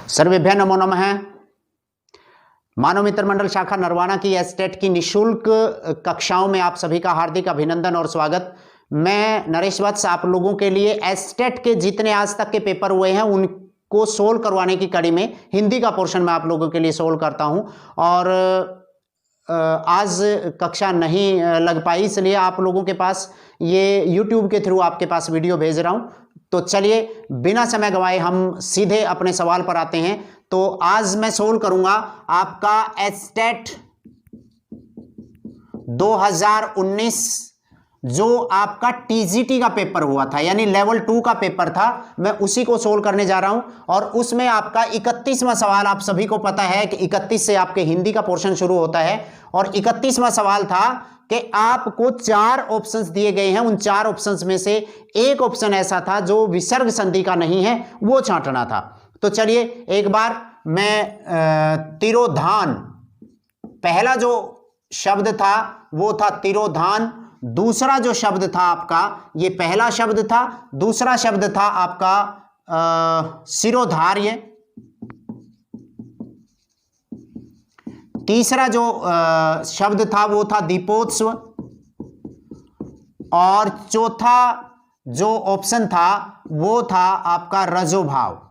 सर्वेभ्य नमो नमः। मानव मित्र मंडल शाखा नरवाना की एस्टेट की निशुल्क कक्षाओं में आप सभी का हार्दिक अभिनंदन और स्वागत। मैं नरेश वत्स आप लोगों के लिए एस्टेट के जितने आज तक के पेपर हुए हैं उनको सोल्व करवाने की कड़ी में हिंदी का पोर्शन मैं आप लोगों के लिए सोल्व करता हूं। और आज कक्षा नहीं लग पाई, इसलिए आप लोगों के पास ये YouTube के थ्रू आपके पास वीडियो भेज रहा हूं। तो चलिए बिना समय गंवाए हम सीधे अपने सवाल पर आते हैं। तो आज मैं सोल्व करूंगा आपका एस्टेट 2019 जो आपका टीजीटी का पेपर हुआ था, यानी लेवल 2 का पेपर था, मैं उसी को सोल्व करने जा रहा हूं। और उसमें आपका 31वां सवाल, आप सभी को पता है कि 31 से आपके हिंदी का पोर्शन शुरू होता है। और 31वां सवाल था कि आपको 4 ऑप्शंस दिए गए हैं, उन 4 ऑप्शंस में से एक ऑप्शन ऐसा था जो विसर्ग संधि का नहीं है, वो छांटना था। तो चलिए एक बार मैं तिरोधान, पहला जो शब्द था वो था तिरोधान, दूसरा जो शब्द था आपका, ये पहला शब्द था, दूसरा शब्द था आपका शिरोधार्य, तीसरा जो शब्द था वो था दीपोत्सव, और चौथा जो ऑप्शन था वो था आपका रजोभाव।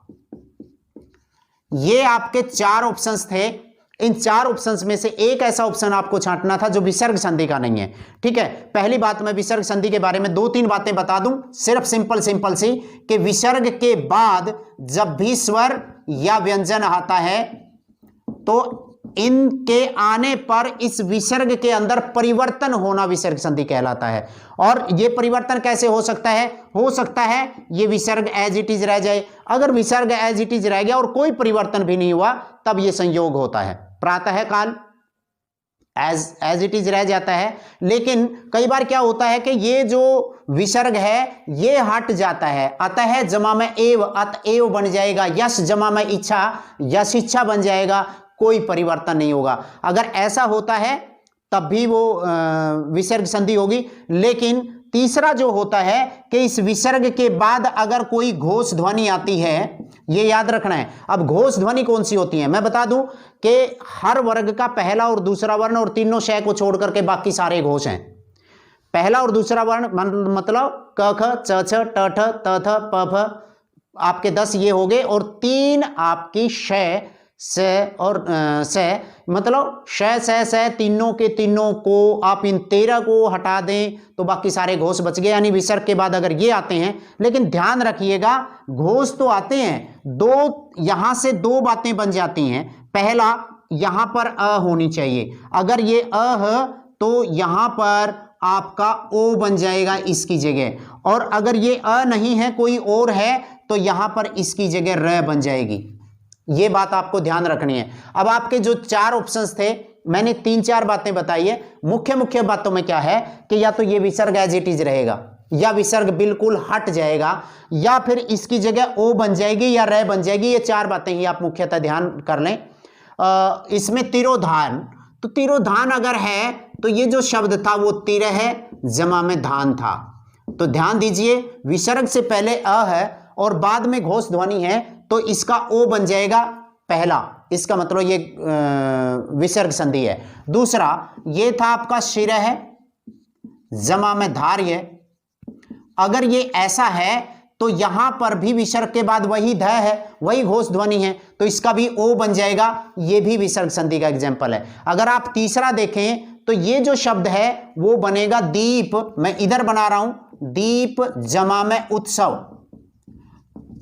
ये आपके 4 ऑप्शंस थे। इन 4 ऑप्शंस में से एक ऐसा ऑप्शन आपको छांटना था जो विसर्ग संधि का नहीं है। ठीक है, पहली बात मैं विसर्ग संधि के बारे में 2-3 बातें बता दूं, सिर्फ सिंपल सी कि विसर्ग के बाद जब भी स्वर या व्यंजन आता है तो इनके आने पर इस विसर्ग के अंदर परिवर्तन होना विसर्ग संधि कहलाता है। और यह परिवर्तन कैसे हो सकता है? हो सकता है ये विसर्ग एज इट इज रह जाए। अगर विसर्ग एज इट इज रह गया और कोई परिवर्तन भी नहीं हुआ तब यह संयोग होता है। प्रातः काल एज इट इज रह जाता है। लेकिन कई बार क्या होता है कि ये जो विसर्ग है ये हट जाता है, अतः जमा में एव, अतएव बन जाएगा, यश जमा में इच्छा, यश इच्छा बन जाएगा, कोई परिवर्तन नहीं होगा। अगर ऐसा होता है तब भी वो विसर्ग संधि होगी। लेकिन तीसरा जो होता है कि इस विसर्ग के बाद अगर कोई घोष ध्वनि आती है, ये याद रखना है। अब घोष ध्वनि कौन सी होती है मैं बता दूं कि हर वर्ग का पहला और दूसरा वर्ण और तीनों शय को छोड़ करके बाकी सारे घोष हैं। पहला और दूसरा वर्ण मतलब क ख च छ ट ठ त थ प फ, आपके 10 ये हो गए, और 3 आपकी शय से और से, मतलब शय से तीनों के तीनों को आप इन 13 को हटा दें तो बाकी सारे घोष बच गए, यानी विसर्ग के बाद अगर ये आते हैं। लेकिन ध्यान रखिएगा घोष तो आते हैं, यहां से 2 बातें बन जाती हैं। पहला, यहां पर अ होनी चाहिए, अगर ये अ है तो यहां पर आपका ओ बन जाएगा इसकी जगह, और अगर ये अ नहीं है कोई और है तो यहां पर इसकी जगह र बन जाएगी। ये बात आपको ध्यान रखनी है। अब आपके जो 4 ऑप्शंस थे, मैंने 3-4 बातें बताई है। मुख्य बातों में क्या है कि या तो ये विसर्ग एज इट इज रहेगा, या विसर्ग बिल्कुल हट जाएगा, या फिर इसकी जगह ओ बन जाएगी या रे बन जाएगी। ये 4 बातें ही आप मुख्यतः ध्यान कर लें। इसमें तिरोधान, तो तिरोधान अगर है तो ये जो शब्द था वो तिर है, जमा में धान था। तो ध्यान दीजिए विसर्ग से पहले अ है और बाद में घोष ध्वनि है, तो इसका ओ बन जाएगा पहला, इसका मतलब ये विसर्ग संधि है। दूसरा ये था आपका शिर है, जमा में धार्य। अगर ये ऐसा है तो यहां पर भी विसर्ग के बाद वही ध है, वही घोष ध्वनि है, तो इसका भी ओ बन जाएगा। ये भी विसर्ग संधि का एग्जाम्पल है। अगर आप तीसरा देखें तो ये जो शब्द है वो बनेगा दीप, मैं इधर बना रहा हूं, दीप जमा में उत्सव।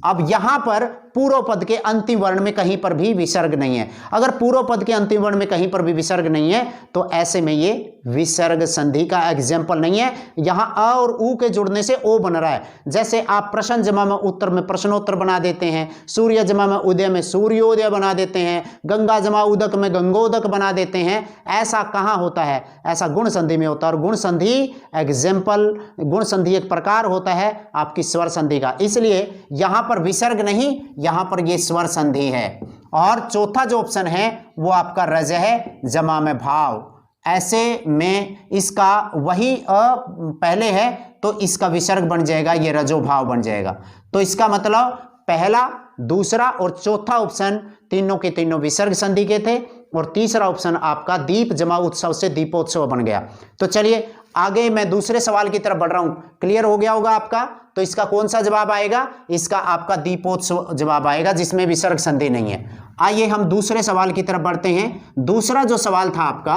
अब यहां पर पूर्व पद के अंतिम वर्ण में कहीं पर भी विसर्ग नहीं है। अगर पूर्व पद के अंतिम वर्ण में कहीं पर भी विसर्ग नहीं है तो ऐसे में ये विसर्ग संधि का एग्जाम्पल नहीं है। यहां अ और उ के जुड़ने से ओ बन रहा है। जैसे आप प्रश्न जमा में उत्तर में प्रश्नोत्तर बना देते हैं, सूर्य जमा में उदय में सूर्योदय बना देते हैं, गंगा जमा उदक में गंगोदक बना देते हैं। ऐसा कहां होता है? ऐसा गुण संधि में होता है। और गुण संधि एग्जाम्पल, गुण संधि एक प्रकार होता है आपकी स्वर संधि का, इसलिए यहां पर विसर्ग नहीं, यहां पर ये स्वर संधि है। और चौथा जो ऑप्शन है वो आपका रज है, जमा में भाव। ऐसे में इसका वही अ पहले है तो इसका विसर्ग बन जाएगा, ये रजो भाव बन जाएगा। तो इसका मतलब पहला दूसरा और चौथा ऑप्शन तीनों के तीनों विसर्ग संधि के थे और तीसरा ऑप्शन आपका दीप जमा उत्सव से दीपोत्सव बन गया। तो चलिए आगे मैं दूसरे सवाल की तरफ बढ़ रहा हूं। क्लियर हो गया होगा आपका? तो इसका कौन सा जवाब आएगा? इसका आपका दीपोत्सव जवाब आएगा, जिसमें विसर्ग संधि नहीं है। आइए हम दूसरे सवाल की तरफ बढ़ते हैं। दूसरा जो सवाल था आपका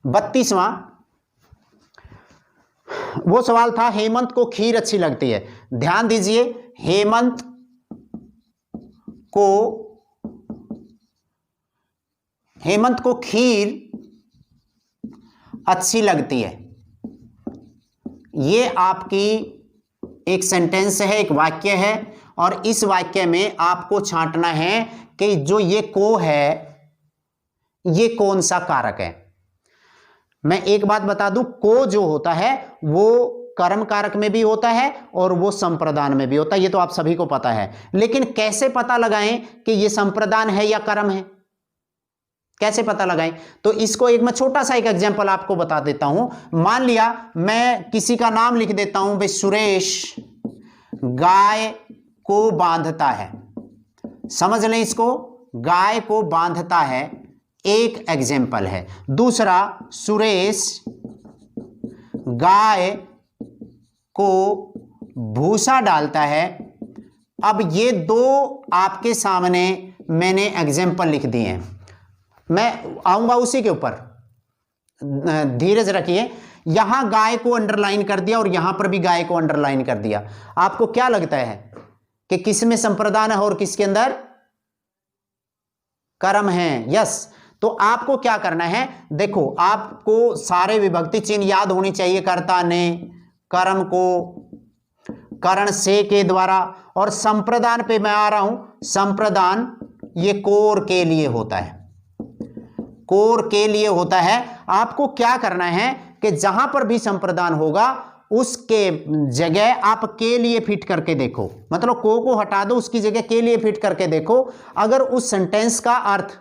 32वां, वो सवाल था हेमंत को खीर अच्छी लगती है। ध्यान दीजिए, हेमंत को खीर अच्छी लगती है। ये आपकी एक सेंटेंस है, एक वाक्य है, और इस वाक्य में आपको छांटना है कि जो ये को है ये कौन सा कारक है। मैं एक बात बता दूं, को जो होता है वो कर्म कारक में भी होता है और वो संप्रदान में भी होता है, ये तो आप सभी को पता है। लेकिन कैसे पता लगाएं कि ये संप्रदान है या कर्म है, कैसे पता लगाएं? तो इसको एक मैं छोटा सा एक एग्जांपल आपको बता देता हूं। मान लिया मैं किसी का नाम लिख देता हूं, भाई सुरेश गाय को बांधता है। समझ लें इसको, गाय को बांधता है एक एग्जांपल है। दूसरा, सुरेश गाय को भूसा डालता है। अब ये दो आपके सामने मैंने एग्जांपल लिख दिए हैं, मैं आऊंगा उसी के ऊपर, धीरज रखिए। यहां गाय को अंडरलाइन कर दिया और यहां पर भी गाय को अंडरलाइन कर दिया। आपको क्या लगता है कि किस में संप्रदान है और किसके अंदर कर्म है? यस। तो आपको क्या करना है, देखो आपको सारे विभक्ति चिन्ह याद होनी चाहिए। कर्ता ने, कर्म को, करण से के द्वारा, और संप्रदान पे मैं आ रहा हूं। संप्रदान ये कोर के लिए होता है, कोर के लिए होता है। आपको क्या करना है कि जहां पर भी संप्रदान होगा उसके जगह आप के लिए फिट करके देखो, मतलब को हटा दो, उसकी जगह के लिए फिट करके देखो। अगर उस सेंटेंस का अर्थ,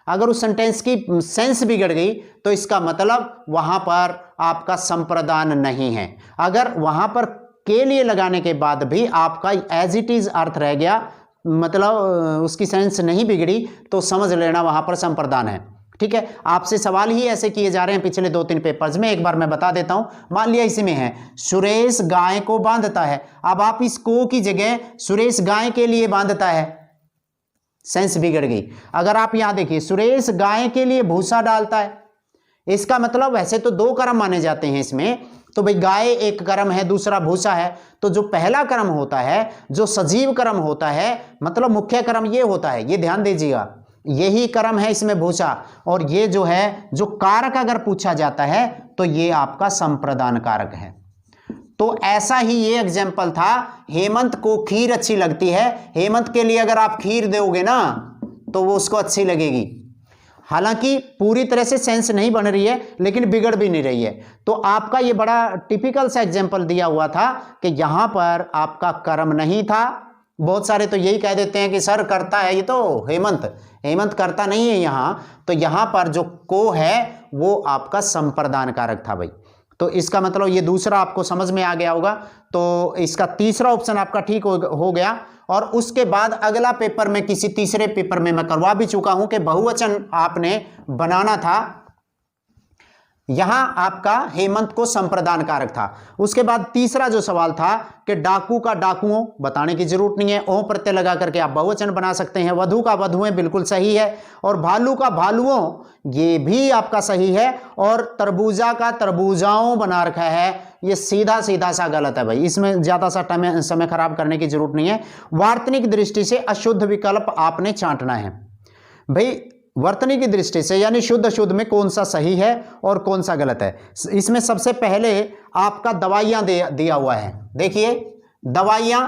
अगर उस सेंटेंस की सेंस बिगड़ गई तो इसका मतलब वहां पर आपका संप्रदान नहीं है। अगर वहां पर के लिए लगाने के बाद भी आपका एज इट इज अर्थ रह गया, मतलब उसकी सेंस नहीं बिगड़ी, तो समझ लेना वहां पर संप्रदान है। ठीक है, आपसे सवाल ही ऐसे किए जा रहे हैं पिछले 2-3 पेपर्स में। एक बार मैं बता देता हूं। मान लिया इसी में है सुरेश गाय को बांधता है। अब आप इस को की जगह सुरेश गाय के लिए बांधता है, सेंस बिगड़ गई। अगर आप यहां देखिए सुरेश गाय के लिए भूसा डालता है, इसका मतलब वैसे तो 2 कर्म माने जाते हैं इसमें, तो भाई गाय एक कर्म है, दूसरा भूसा है। तो जो पहला कर्म होता है, जो सजीव कर्म होता है, मतलब मुख्य कर्म ये होता है, ये ध्यान दीजिएगा, यही कर्म है इसमें भूसा। और ये जो है, जो कारक अगर पूछा जाता है तो ये आपका संप्रदान कारक है। तो ऐसा ही ये एग्जाम्पल था, हेमंत को खीर अच्छी लगती है। हेमंत के लिए अगर आप खीर दोगे ना तो वो उसको अच्छी लगेगी। हालांकि पूरी तरह से सेंस नहीं बन रही है, लेकिन बिगड़ भी नहीं रही है। तो आपका ये बड़ा टिपिकल सा एग्जाम्पल दिया हुआ था कि यहां पर आपका कर्म नहीं था। बहुत सारे तो यही कह देते हैं कि सर करता है ये तो हेमंत करता नहीं है यहां। तो यहां पर जो को है वो आपका संप्रदान कारक था भाई। तो इसका मतलब ये दूसरा आपको समझ में आ गया होगा। तो इसका तीसरा ऑप्शन आपका ठीक हो गया। और उसके बाद अगला पेपर में, किसी तीसरे पेपर में मैं करवा भी चुका हूं कि बहुवचन आपने बनाना था। यहां आपका हेमंत को संप्रदान कारक था। उसके बाद तीसरा जो सवाल था कि डाकू का डाकुओं, बताने की जरूरत नहीं है, ओ प्रत्यय लगा करके आप बहुवचन बना सकते हैं। वधु का वधुएं बिल्कुल सही है, और भालू का भालुओं ये भी आपका सही है, और तरबूजा का तरबूजाओं बना रखा है, ये सीधा सीधा सा गलत है भाई। इसमें ज्यादा सा समय खराब करने की जरूरत नहीं है। वार्तनिक दृष्टि से अशुद्ध विकल्प आपने छांटना है भाई। वर्तनी की दृष्टि से यानी शुद्ध अशुद्ध में कौन सा सही है और कौन सा गलत है। इसमें सबसे पहले आपका दवाइयां दिया हुआ है। देखिए दवाइयां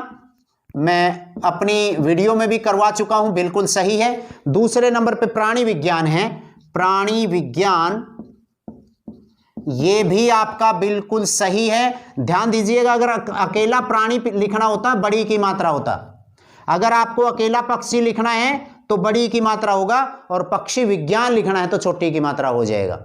मैं अपनी वीडियो में भी करवा चुका हूं, बिल्कुल सही है। दूसरे नंबर पे प्राणी विज्ञान है, प्राणी विज्ञान ये भी आपका बिल्कुल सही है। ध्यान दीजिएगा, अगर अकेला प्राणी लिखना होता बड़ी की मात्रा होता, अगर आपको अकेला पक्षी लिखना है तो बड़ी की मात्रा होगा, और पक्षी विज्ञान लिखना है तो छोटी की मात्रा हो जाएगा।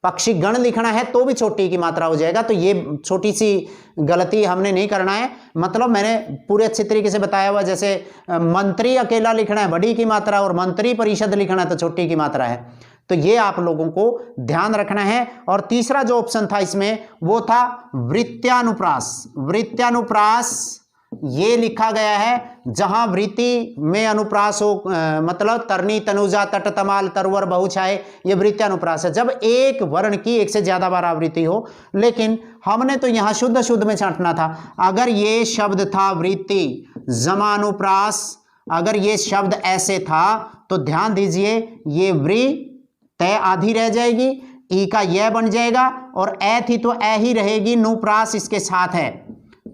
पक्षी गण लिखना है तो भी छोटी की मात्रा हो जाएगा। तो ये छोटी सी गलती हमने नहीं करना है। मतलब मैंने पूरे अच्छे तरीके से बताया हुआ, जैसे मंत्री अकेला लिखना है बड़ी की मात्रा और मंत्री परिषद लिखना है तो छोटी की मात्रा है। तो ये आप लोगों को ध्यान रखना है। और तीसरा जो ऑप्शन था इसमें वो था वृत्त्यानुप्रास। वृत्त्यानुप्रास ये लिखा गया है जहां वृत्ति में अनुप्रास हो, मतलब तरनी तनुजा तट तमाल तरवर बहुछाए, ये वृत्त्यानुप्रास है। जब एक वर्ण की एक से ज्यादा बार आवृत्ति हो। लेकिन हमने तो यहां शुद्ध शुद्ध में छांटना था। अगर ये शब्द था वृत्ति जमानुप्रास, अगर ये शब्द ऐसे था तो ध्यान दीजिए ये वृ तय आधी रह जाएगी, ई का यह बन जाएगा और ए थी तो ए ही रहेगी, नुप्रास इसके साथ है।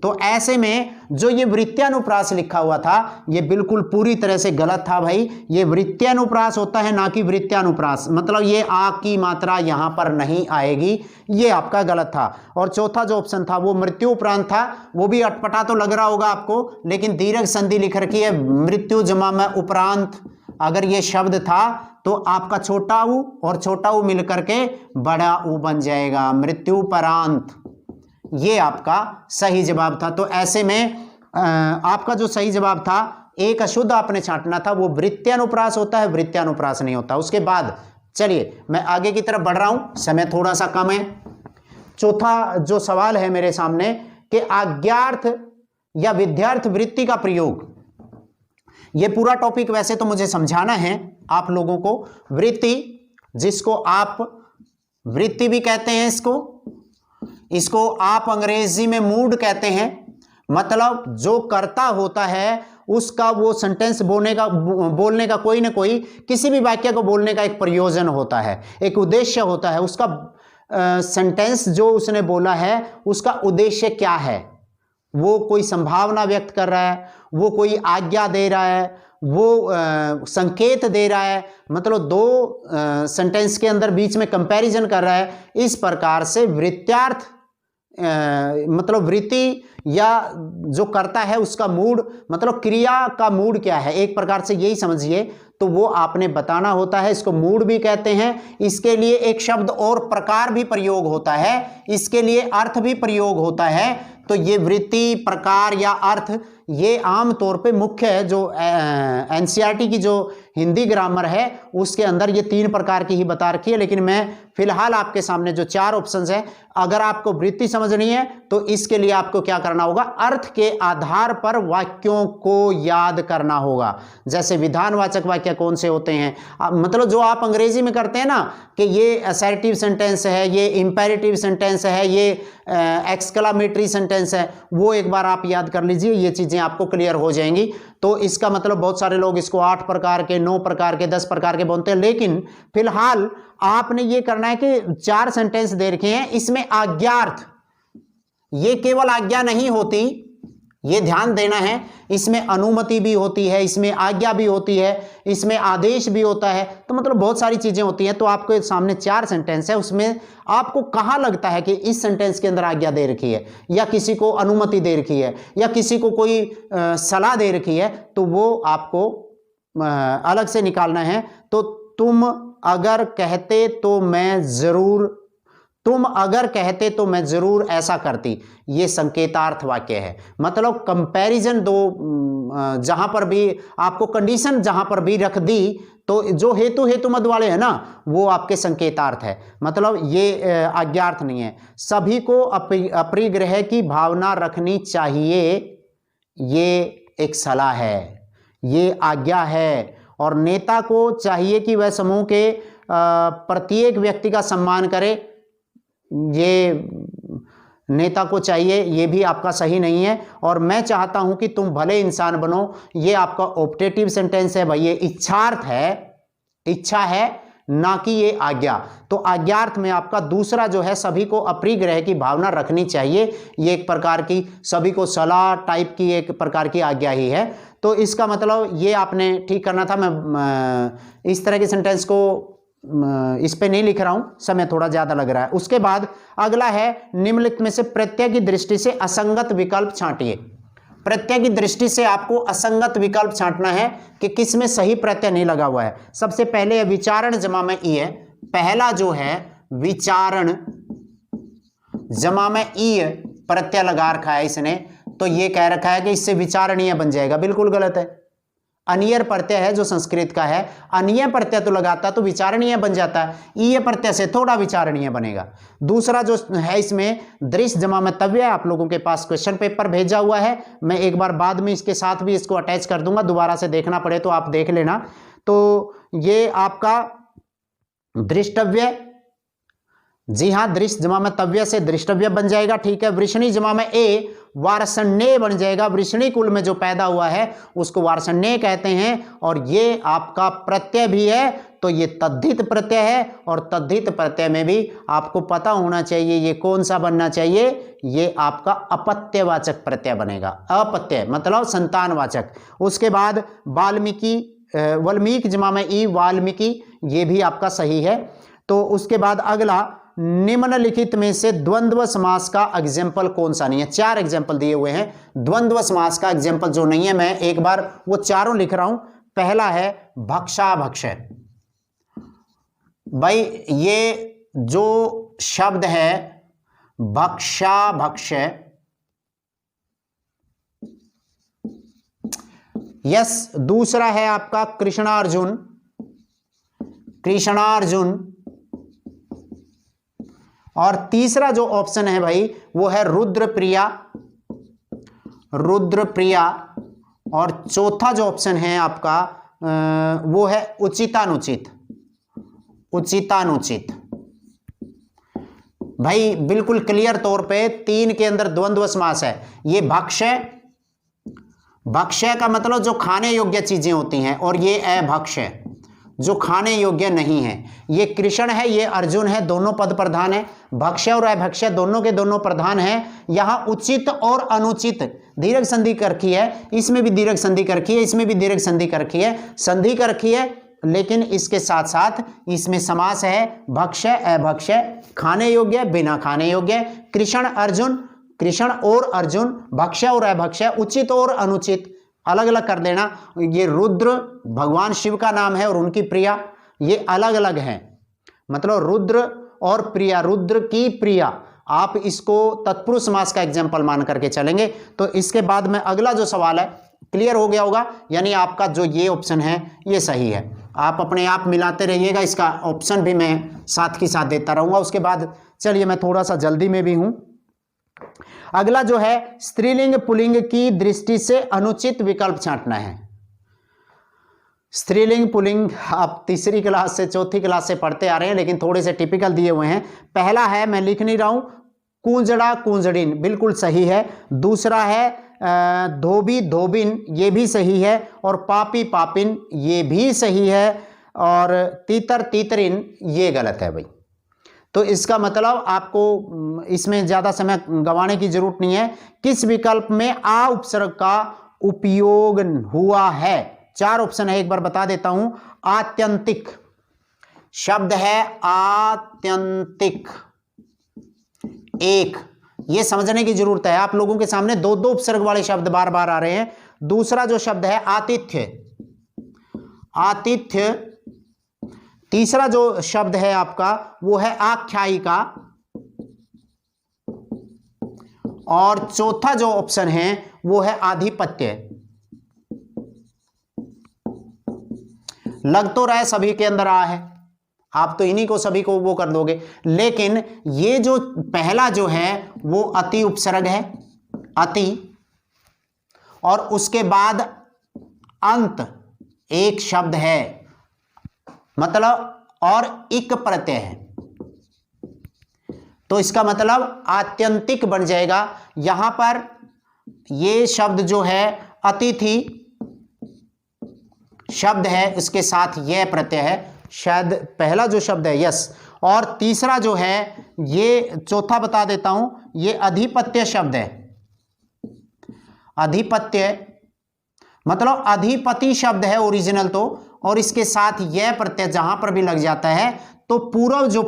तो ऐसे में जो ये वृत्त्यानुप्रास लिखा हुआ था ये बिल्कुल पूरी तरह से गलत था भाई। ये वृत्त्यानुप्रास होता है ना कि वृत्त्यानुप्रास, मतलब ये आ की मात्रा यहां पर नहीं आएगी, ये आपका गलत था। और चौथा जो ऑप्शन था वो मृत्यु उपरांत था, वो भी अटपटा तो लग रहा होगा आपको, लेकिन दीर्घ संधि लिख रखी है मृत्यु जमा में उपरांत। अगर ये शब्द था तो आपका छोटा ऊ और छोटा ऊ मिलकर के बड़ा ऊ बन जाएगा, मृत्युपरांत। ये आपका सही जवाब था। तो ऐसे में आपका जो सही जवाब था एक अशुद्ध आपने छांटना था, वो वृत्त्यानुप्रास होता है, वृत्त्यानुप्रास नहीं होता। उसके बाद चलिए मैं आगे की तरफ बढ़ रहा हूं, समय थोड़ा सा कम है। चौथा जो सवाल है मेरे सामने कि आज्ञार्थ या विद्यार्थ वृत्ति का प्रयोग, ये पूरा टॉपिक वैसे तो मुझे समझाना है आप लोगों को। वृत्ति, जिसको आप वृत्ति भी कहते हैं, इसको आप अंग्रेजी में मूड कहते हैं। मतलब जो कर्ता होता है उसका वो सेंटेंस बोलने का कोई ना कोई, किसी भी वाक्य को बोलने का एक प्रयोजन होता है, एक उद्देश्य होता है। उसका सेंटेंस जो उसने बोला है उसका उद्देश्य क्या है, वो कोई संभावना व्यक्त कर रहा है, वो कोई आज्ञा दे रहा है, वो संकेत दे रहा है, मतलब दो सेंटेंस के अंदर बीच में कंपैरिजन कर रहा है। इस प्रकार से वृत्त्यार्थ मतलब वृत्ति या जो करता है उसका मूड, मतलब क्रिया का मूड क्या है, एक प्रकार से यही समझिए। तो वो आपने बताना होता है, इसको मूड भी कहते हैं। इसके लिए एक शब्द और प्रकार भी प्रयोग होता है, इसके लिए अर्थ भी प्रयोग होता है। तो ये वृत्ति, प्रकार या अर्थ ये आम तौर पे मुख्य है। जो एनसीईआरटी की जो हिंदी ग्रामर है उसके अंदर ये 3 प्रकार की ही बता रखी है। लेकिन मैं फिलहाल आपके सामने जो 4 ऑप्शंस है, अगर आपको वृत्ति समझनी है तो इसके लिए आपको क्या करना होगा, अर्थ के आधार पर वाक्यों को याद करना होगा। जैसे विधानवाचक वाक्य कौन से होते हैं, मतलब जो आप अंग्रेजी में करते हैं ना कि ये असर्टिव सेंटेंस है, ये इंपेरेटिव सेंटेंस है, ये एक्सक्लामेटरी सेंटेंस है, वो एक बार आप याद कर लीजिए, ये चीजें आपको क्लियर हो जाएंगी। तो इसका मतलब बहुत सारे लोग इसको 8 प्रकार के, 9 प्रकार के, 10 प्रकार के बोलते हैं। लेकिन फिलहाल आपने ये करना है कि 4 सेंटेंस दे रखे हैं, इसमें आज्ञार्थ, ये केवल आज्ञा नहीं होती, ये ध्यान देना है। इसमें अनुमति भी होती है, इसमें आज्ञा भी होती है, इसमें आदेश भी होता है। तो मतलब बहुत सारी चीजें होती हैं। तो आपके सामने 4 सेंटेंस है, उसमें आपको कहाँ लगता है कि इस सेंटेंस के अंदर आज्ञा दे रखी है, या किसी को अनुमति दे रखी है, या किसी को कोई सलाह दे रखी है, तो वो आपको अलग से निकालना है। तो तुम अगर कहते तो मैं जरूर ऐसा करती, ये संकेतार्थ वाक्य है। मतलब कंपैरिजन दो, जहां पर भी आपको कंडीशन जहां पर भी रख दी, तो जो हेतु मद वाले हैं ना, वो आपके संकेतार्थ है। मतलब ये आज्ञार्थ नहीं है। सभी को अपरिग्रह की भावना रखनी चाहिए, ये एक सलाह है, ये आज्ञा है। और नेता को चाहिए कि वह समूह के प्रत्येक व्यक्ति का सम्मान करे, ये नेता को चाहिए, ये भी आपका सही नहीं है। और मैं चाहता हूं कि तुम भले इंसान बनो, ये आपका ऑप्टेटिव सेंटेंस है भाई, ये इच्छार्थ है, इच्छा है, ना कि ये आज्ञा। तो आज्ञार्थ में आपका दूसरा जो है, सभी को अपरिग्रह की भावना रखनी चाहिए, ये एक प्रकार की सभी को सलाह टाइप की एक प्रकार की आज्ञा ही है। तो इसका मतलब ये आपने ठीक करना था। मैं इस तरह के सेंटेंस को इस पे नहीं लिख रहा हूं, समय थोड़ा ज्यादा लग रहा है। उसके बाद अगला है, निम्नलिखित में से प्रत्यय की दृष्टि से असंगत विकल्प छांटिए। प्रत्यय की दृष्टि से आपको असंगत विकल्प छांटना है कि किसमें सही प्रत्यय नहीं लगा हुआ है। सबसे पहले विचारण जमा में ई है, पहला जो है विचारण जमा में ई प्रत्यय लगा रखा है इसने, तो ये कह रखा है कि इससे विचारणीय बन जाएगा। बिल्कुल गलत है। अनियर प्रत्यय है जो संस्कृत का है, अनिय प्रत्यय तो लगाता तो विचारणीय बन जाता है, ई प्रत्यय से थोड़ा विचारणीय बनेगा। दूसरा जो है इसमें दृश्य जमा में तव्य, आप लोगों के पास क्वेश्चन पेपर भेजा हुआ है, मैं एक बार बाद में इसके साथ भी इसको अटैच कर दूंगा, दोबारा से देखना पड़े तो आप देख लेना। तो ये आपका दृष्टव्य, जी हाँ, दृश्य जमा में तव्य से दृष्टव्य बन जाएगा, ठीक है। वृषणी जमा में ए वार्षण्य बन जाएगा, वृषणी कुल में जो पैदा हुआ है उसको वार्षण्य कहते हैं। और ये आपका प्रत्यय भी है, तो ये तद्धित प्रत्यय है, और तद्धित प्रत्यय में भी आपको पता होना चाहिए ये कौन सा बनना चाहिए, ये आपका अपत्यवाचक प्रत्यय बनेगा। अपत्यय मतलब संतानवाचक। उसके बाद वाल्मीकि, वाल्मीकि जमा में ई वाल्मीकि, ये भी आपका सही है। तो उसके बाद अगला, निम्नलिखित में से द्वंद्व समास का एग्जाम्पल कौन सा नहीं है। 4 एग्जाम्पल दिए हुए हैं। द्वंद्व समास का एग्जाम्पल जो नहीं है, मैं एक बार वो चारों लिख रहा हूं। पहला है भक्षाभक्षय। भाई ये जो शब्द है भक्षाभक्षय, यस। दूसरा है आपका कृष्णार्जुन, कृष्णार्जुन। और तीसरा जो ऑप्शन है भाई वो है रुद्रप्रिया, रुद्रप्रिया। और चौथा जो ऑप्शन है आपका वो है उचितानुचित, उचितानुचित। भाई बिल्कुल क्लियर तौर पे 3 के अंदर द्वंद्व समास है। ये भक्षय, भक्षय का मतलब जो खाने योग्य चीजें होती हैं, और ये अभक्षय जो खाने योग्य नहीं है। ये कृष्ण है, ये अर्जुन है, दोनों पद प्रधान है। भक्ष्य और अभक्ष्य दोनों के दोनों प्रधान है। यहां उचित और अनुचित दीर्घ संधि कर रखी है, इसमें भी दीर्घ संधि कर रखी है, इसमें भी दीर्घ संधि कर रखी है, संधि कर रखी है, लेकिन इसके साथ साथ इसमें समास है भक्ष्य अभक्ष्य, खाने योग्य बिना खाने योग्य। कृष्ण अर्जुन, कृष्ण और अर्जुन, भक्ष्य और अभक्ष्य, उचित और अनुचित अलग अलग कर देना। ये रुद्र भगवान शिव का नाम है और उनकी प्रिया, ये अलग अलग हैं। मतलब रुद्र और प्रिया, रुद्र की प्रिया, आप इसको तत्पुरुष समास का एग्जाम्पल मान करके चलेंगे। तो इसके बाद में अगला जो सवाल है क्लियर हो गया होगा, यानी आपका जो ये ऑप्शन है ये सही है। आप अपने आप मिलाते रहिएगा, इसका ऑप्शन भी मैं साथ ही साथ देता रहूंगा। उसके बाद चलिए मैं थोड़ा सा जल्दी में भी हूं। अगला जो है स्त्रीलिंग पुल्लिंग की दृष्टि से अनुचित विकल्प छांटना है। स्त्रीलिंग पुल्लिंग आप 3री क्लास से 4थी क्लास से पढ़ते आ रहे हैं, लेकिन थोड़े से टिपिकल दिए हुए हैं। पहला है, मैं लिख नहीं रहा हूं, कूंजड़ा कुंजड़िन, बिल्कुल सही है। दूसरा है धोबी धोबिन, ये भी सही है। और पापी पापिन, ये भी सही है। और तीतर तीतरिन, ये गलत है भाई। तो इसका मतलब आपको इसमें ज़्यादा समय गंवाने की जरूरत नहीं है। किस विकल्प में आ उपसर्ग का उपयोग हुआ है? 4 ऑप्शन है, एक बार बता देता हूं। आत्यंतिक शब्द है, आत्यंतिक। एक, ये समझने की जरूरत है, आप लोगों के सामने 2-2 उपसर्ग वाले शब्द बार बार आ रहे हैं। दूसरा जो शब्द है आतिथ्य, आतिथ्य। तीसरा जो शब्द है आपका वो है आख्यायिका। और चौथा जो ऑप्शन है वो है आधिपत्य। लग तो रहा है सभी के अंदर आ है, आप तो इन्हीं को सभी को वो कर दोगे, लेकिन ये जो पहला जो है वो अति उपसर्ग है, अति। और उसके बाद अंत एक शब्द है, मतलब और इक प्रत्यय है, तो इसका मतलब आत्यंतिक बन जाएगा। यहां पर ये शब्द जो है अतिथि शब्द है, इसके साथ यह प्रत्यय है, शायद पहला जो शब्द है यस। और तीसरा जो है ये, चौथा बता देता हूं, ये अधिपत्य शब्द है। अधिपत्य मतलब अधिपति शब्द है ओरिजिनल तो, और इसके साथ यह प्रत्यय जहां पर भी लग जाता है तो पूर्व जो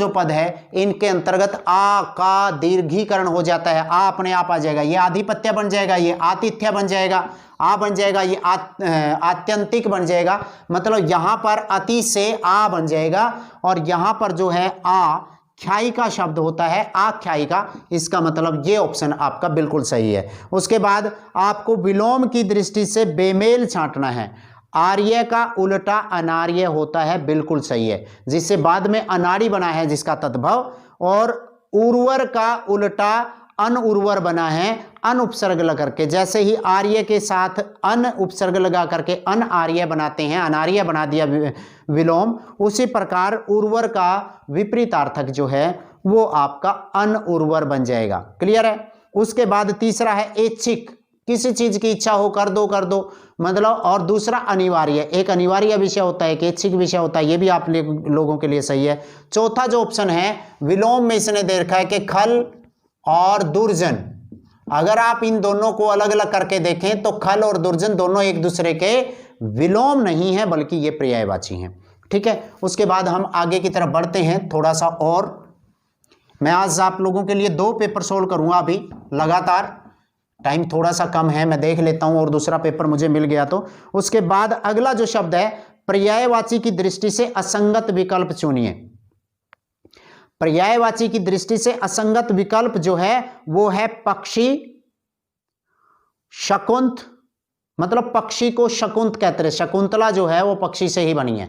पद है इनके अंतर्गत आ का दीर्घीकरण हो जाता है। आ अपने आप आ जाएगा, ये आधिपत्य बन जाएगा, ये आतिथ्य बन जाएगा, आ बन जाएगा, ये आत्यंतिक बन जाएगा। मतलब यहां पर अति से आ बन जाएगा और यहां पर जो है आ ख्याई का शब्द होता है, आख्यायी का। इसका मतलब ये ऑप्शन आपका बिल्कुल सही है। उसके बाद आपको विलोम की दृष्टि से बेमेल छांटना है। आर्य का उल्टा अनार्य होता है, बिल्कुल सही है, जिससे बाद में अनाड़ी बना है जिसका तद्भव। और उर्वर का उल्टा अन उर्वर बना है, अन उपसर्ग लगा करके। जैसे ही आर्य के साथ अन उपसर्ग लगा करके अन आर्य बनाते हैं, अनार्य बना दिया विलोम, उसी प्रकार उर्वर का विपरीतार्थक जो है वो आपका अन उर्वर बन जाएगा। क्लियर है। उसके बाद तीसरा है ऐच्छिक, किसी चीज की इच्छा हो कर दो मतलब। और दूसरा अनिवार्य, एक अनिवार्य विषय होता है, एक ऐच्छिक विषय होता है, ये भी आप लोगों के लिए सही है। चौथा जो ऑप्शन है विलोम में इसने दे रखा है कि खल और दुर्जन। अगर आप इन दोनों को अलग अलग करके देखें तो खल और दुर्जन दोनों एक दूसरे के विलोम नहीं है, बल्कि ये पर्यायवाची हैं। ठीक है। उसके बाद हम आगे की तरफ बढ़ते हैं थोड़ा सा। और मैं आज आप लोगों के लिए 2 पेपर सोल्व करूंगा अभी लगातार। टाइम थोड़ा सा कम है, मैं देख लेता हूं और दूसरा पेपर मुझे मिल गया तो। उसके बाद अगला जो शब्द है, पर्यायवाची की दृष्टि से असंगत विकल्प चुनिए। पर्यायवाची की दृष्टि से असंगत विकल्प जो है वो है पक्षी, शकुंत। मतलब पक्षी को शकुंत कहते हैं, शकुंतला जो है वो पक्षी से ही बनी है।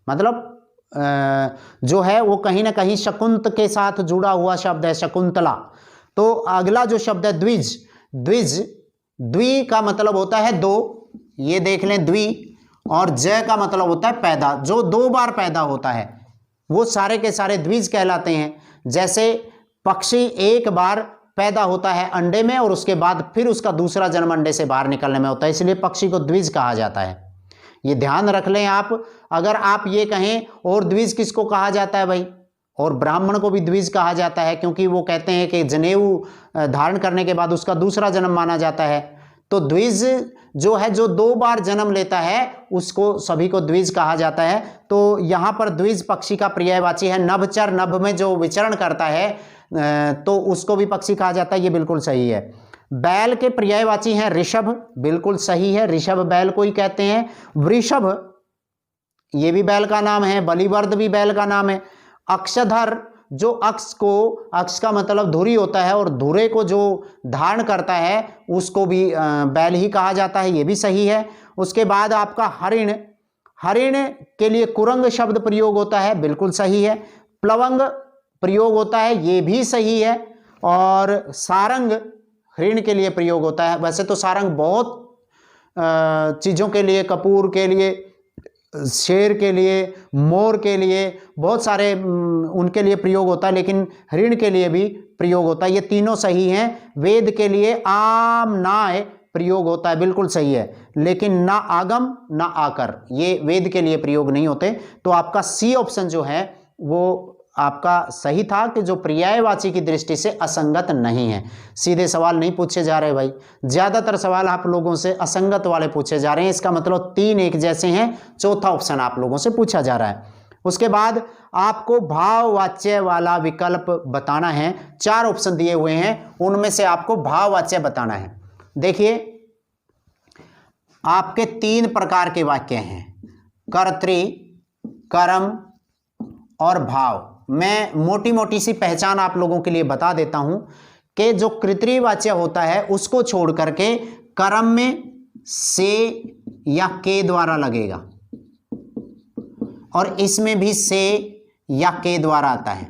मतलब जो है वो कहीं ना कहीं शकुंत के साथ जुड़ा हुआ शब्द है, शकुंतला। तो अगला जो शब्द है द्विज। द्वि का मतलब होता है 2, ये देख लें द्वि। और ज का मतलब होता है पैदा, जो 2 बार पैदा होता है वो सारे के सारे द्विज कहलाते हैं। जैसे पक्षी एक बार पैदा होता है अंडे में और उसके बाद फिर उसका दूसरा जन्म अंडे से बाहर निकलने में होता है, इसलिए पक्षी को द्विज कहा जाता है। ये ध्यान रख लें आप। अगर आप ये कहें और द्विज किसको कहा जाता है भाई, और ब्राह्मण को भी द्विज कहा जाता है, क्योंकि वो कहते हैं कि जनेऊ धारण करने के बाद उसका दूसरा जन्म माना जाता है। तो द्विज जो है जो 2 बार जन्म लेता है उसको सभी को द्विज कहा जाता है। तो यहाँ पर द्विज पक्षी का पर्यायवाची है। नभचर, नभ में जो विचरण करता है तो उसको भी पक्षी कहा जाता है, ये बिल्कुल सही है। बैल के पर्यायवाची हैं ऋषभ, बिल्कुल सही है, ऋषभ बैल को ही कहते हैं। वृषभ ये भी बैल का नाम है, बलिवर्द भी बैल का नाम है। अक्षधर जो अक्ष का मतलब धुरी होता है और धुरे को जो धारण करता है उसको भी बैल ही कहा जाता है, ये भी सही है। उसके बाद आपका हरिण, हरिण के लिए कुरंग शब्द प्रयोग होता है, बिल्कुल सही है। प्लवंग प्रयोग होता है, ये भी सही है। और सारंग हरिण के लिए प्रयोग होता है। वैसे तो सारंग बहुत चीज़ों के लिए, कपूर के लिए, शेर के लिए, मोर के लिए, बहुत सारे उनके लिए प्रयोग होता है, लेकिन हरिण के लिए भी प्रयोग होता है। ये तीनों सही हैं। वेद के लिए आम नाय प्रयोग होता है, बिल्कुल सही है, लेकिन ना आगम ना आकर, ये वेद के लिए प्रयोग नहीं होते। तो आपका सी ऑप्शन जो है वो आपका सही था कि जो पर्यायवाची की दृष्टि से असंगत नहीं है। सीधे सवाल नहीं पूछे जा रहे भाई, ज्यादातर सवाल आप लोगों से असंगत वाले पूछे जा रहे हैं। इसका मतलब 3 एक जैसे हैं, चौथा ऑप्शन आप लोगों से पूछा जा रहा है। उसके बाद आपको भाववाच्य वाला विकल्प बताना है। 4 ऑप्शन दिए हुए हैं, उनमें से आपको भाववाच्य बताना है। देखिए आपके 3 प्रकार के वाक्य हैं, कर्तृ, कर्म और भाव। मैं मोटी मोटी सी पहचान आप लोगों के लिए बता देता हूं कि जो कर्तृवाच्य होता है उसको छोड़ करके कर्म में से या के द्वारा लगेगा, और इसमें भी से या के द्वारा आता है।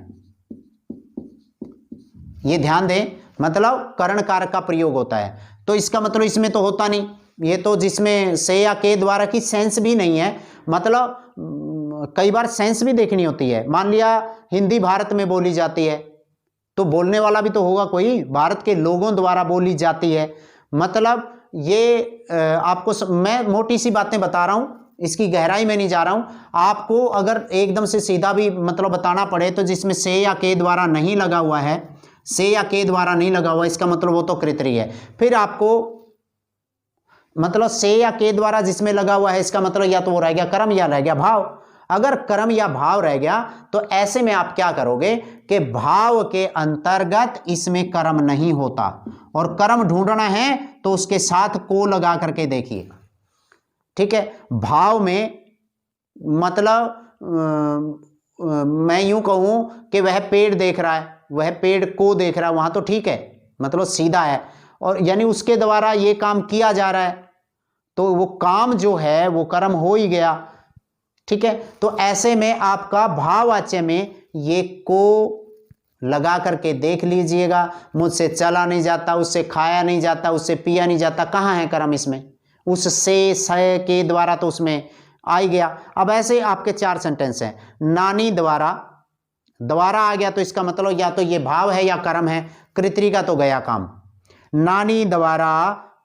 ये ध्यान दें, मतलब करण कारक का प्रयोग होता है। तो इसका मतलब इसमें तो होता नहीं, ये तो जिसमें से या के द्वारा की सेंस भी नहीं है। मतलब कई बार सेंस भी देखनी होती है। मान लिया हिंदी भारत में बोली जाती है तो बोलने वाला भी तो होगा कोई, भारत के लोगों द्वारा बोली जाती है। मतलब ये आपको मैं मोटी सी बातें बता रहा हूं, इसकी गहराई में नहीं जा रहा हूं। आपको अगर एकदम से सीधा भी मतलब बताना पड़े तो जिसमें से या के द्वारा नहीं लगा हुआ है, से या के द्वारा नहीं लगा हुआ, इसका मतलब वो तो कर्तृ है। फिर आपको मतलब से या के द्वारा जिसमें लगा हुआ है, इसका मतलब या तो वो रह गया कर्म या रह गया भाव। अगर कर्म या भाव रह गया तो ऐसे में आप क्या करोगे कि भाव के अंतर्गत इसमें कर्म नहीं होता, और कर्म ढूंढना है तो उसके साथ को लगा करके देखिए। ठीक है, भाव में मतलब मैं यूं कहूं कि वह पेड़ देख रहा है, वह पेड़ को देख रहा है, वहां तो ठीक है, मतलब सीधा है, और यानी उसके द्वारा ये काम किया जा रहा है, तो वो काम जो है वो कर्म हो ही गया। ठीक है, तो ऐसे में आपका भाववाच्य में ये को लगा करके देख लीजिएगा। मुझसे चला नहीं जाता, उससे खाया नहीं जाता, उससे पिया नहीं जाता, कहाँ है कर्म इसमें? उससे से के द्वारा तो उसमें आ ही गया। अब ऐसे आपके 4 सेंटेंस हैं। नानी द्वारा, द्वारा आ गया तो इसका मतलब या तो ये भाव है या कर्म है। कृति का तो गया काम। नानी द्वारा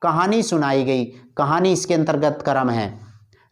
कहानी सुनाई गई, कहानी इसके अंतर्गत कर्म है।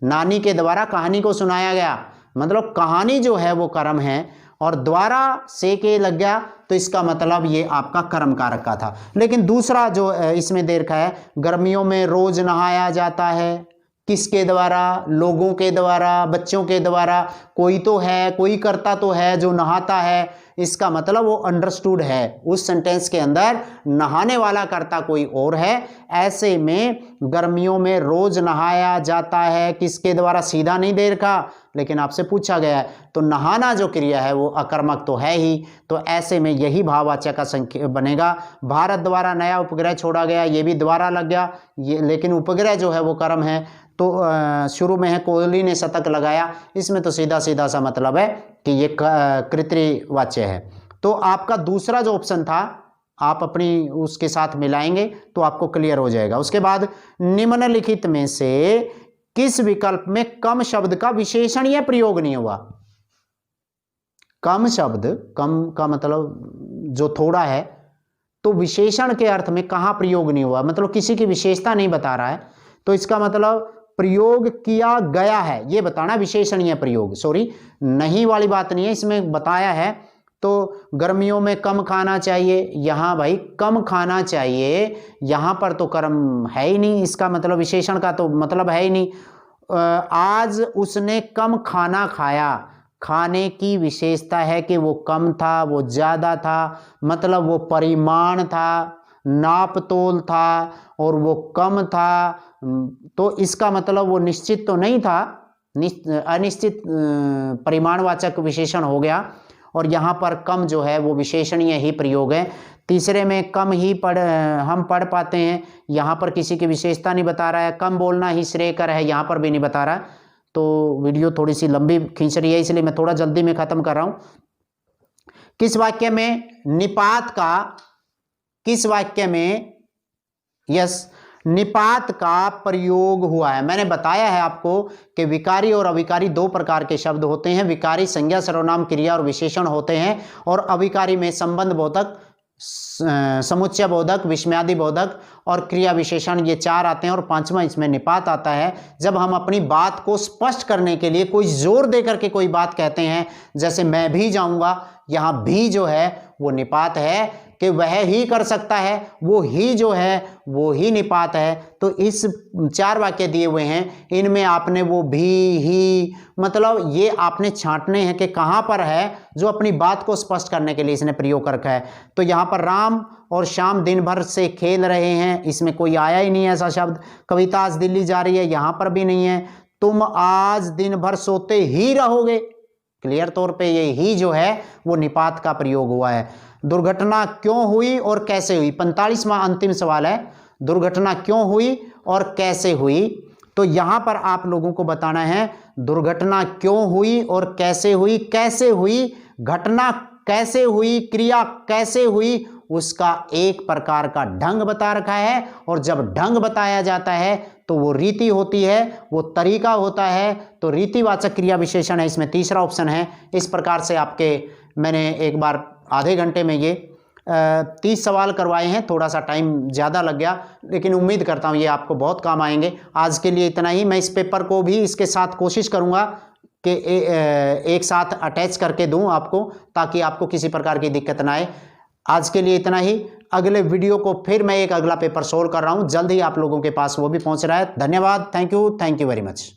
नानी के द्वारा कहानी को सुनाया गया, मतलब कहानी जो है वो कर्म है, और द्वारा से के लग गया तो इसका मतलब ये आपका कर्म कारक का था। लेकिन दूसरा जो इसमें दे रखा है, गर्मियों में रोज नहाया जाता है, किसके द्वारा? लोगों के द्वारा, बच्चों के द्वारा। कोई तो है, कोई करता तो है जो नहाता है, इसका मतलब वो अंडरस्टूड है, उस सेंटेंस के अंदर नहाने वाला करता कोई और है। ऐसे में गर्मियों में रोज नहाया जाता है, किसके द्वारा? सीधा नहीं दे रखा, लेकिन आपसे पूछा गया है, तो नहाना जो क्रिया है वो अकर्मक तो है ही, तो ऐसे में यही भाववाचक का संख्या बनेगा। भारत द्वारा नया उपग्रह छोड़ा गया, ये भी द्वारा लग गया, ये लेकिन उपग्रह जो है वो कर्म है। तो शुरू में है कोहली ने शतक लगाया, इसमें तो सीधा सीधा सा मतलब है कि ये कृतवाच्य है। तो आपका दूसरा जो ऑप्शन था आप अपनी उसके साथ मिलाएंगे तो आपको क्लियर हो जाएगा। उसके बाद निम्नलिखित में से किस विकल्प में कम शब्द का विशेषणीय प्रयोग नहीं हुआ? कम शब्द, कम का मतलब जो थोड़ा है, तो विशेषण के अर्थ में कहां प्रयोग नहीं हुआ, मतलब किसी की विशेषता नहीं बता रहा है, तो इसका मतलब प्रयोग किया गया है ये बताना। विशेषणीय प्रयोग, सॉरी नहीं वाली बात नहीं है, इसमें बताया है। तो गर्मियों में कम खाना चाहिए, यहाँ भाई कम खाना चाहिए, यहाँ पर तो कर्म है ही नहीं, इसका मतलब विशेषण का तो मतलब है ही नहीं। आज उसने कम खाना खाया, खाने की विशेषता है कि वो कम था, वो ज़्यादा था, मतलब वो परिमाण था, नाप तोल था, और वो कम था, तो इसका मतलब वो निश्चित तो नहीं था, अनिश्चित परिमाणवाचक विशेषण हो गया। और यहाँ पर कम जो है वो विशेषणीय ही प्रयोग है। तीसरे में कम ही हम पढ़ पाते हैं, यहाँ पर किसी की विशेषता नहीं बता रहा है। कम बोलना ही श्रेयकर है, यहाँ पर भी नहीं बता रहा है। तो वीडियो थोड़ी सी लंबी खींच रही है, इसलिए मैं थोड़ा जल्दी में ख़त्म कर रहा हूँ। किस वाक्य में निपात का, किस वाक्य में निपात का प्रयोग हुआ है? मैंने बताया है आपको कि विकारी और अविकारी 2 प्रकार के शब्द होते हैं। विकारी संज्ञा, सर्वनाम, क्रिया और विशेषण होते हैं, और अविकारी में संबंध बोधक, समुच्चय बोधक, विस्मयादि बोधक और क्रिया विशेषण, ये 4 आते हैं, और 5वां इसमें निपात आता है। जब हम अपनी बात को स्पष्ट करने के लिए कोई जोर दे करके कोई बात कहते हैं, जैसे मैं भी जाऊंगा, यहाँ भी जो है वो निपात है कि वह ही कर सकता है, वो ही जो है वो ही निपात है। तो इस 4 वाक्य दिए हुए हैं, इनमें आपने वो भी, ही, मतलब ये आपने छांटने हैं कि कहाँ पर है जो अपनी बात को स्पष्ट करने के लिए इसने प्रयोग कर रखा है। तो यहाँ पर राम और श्याम दिन भर से खेल रहे हैं, इसमें कोई आया ही नहीं है ऐसा शब्द। कविता आज दिल्ली जा रही है, यहाँ पर भी नहीं है। तुम आज दिन भर सोते ही रहोगे, क्लियर तौर पे ये ही जो है वो निपात का प्रयोग हुआ है। दुर्घटना क्यों हुई और कैसे हुई, 45वां अंतिम सवाल है, दुर्घटना क्यों हुई और कैसे हुई। तो यहां पर आप लोगों को बताना है दुर्घटना क्यों हुई और कैसे हुई। कैसे हुई, घटना कैसे हुई, क्रिया कैसे हुई, उसका एक प्रकार का ढंग बता रखा है। और जब ढंग बताया जाता है तो वो रीति होती है, वो तरीका होता है, तो रीतिवाचक क्रिया विशेषण है, इसमें तीसरा ऑप्शन है। इस प्रकार से आपके मैंने एक बार आधे घंटे में ये 30 सवाल करवाए हैं, थोड़ा सा टाइम ज़्यादा लग गया, लेकिन उम्मीद करता हूँ ये आपको बहुत काम आएंगे। आज के लिए इतना ही। मैं इस पेपर को भी इसके साथ कोशिश करूँगा कि एक साथ अटैच करके दूँ आपको, ताकि आपको किसी प्रकार की दिक्कत ना आए। आज के लिए इतना ही। अगले वीडियो को फिर मैं एक अगला पेपर सोल्व कर रहा हूँ, जल्द ही आप लोगों के पास वो भी पहुँच रहा है। धन्यवाद, थैंक यू वेरी मच।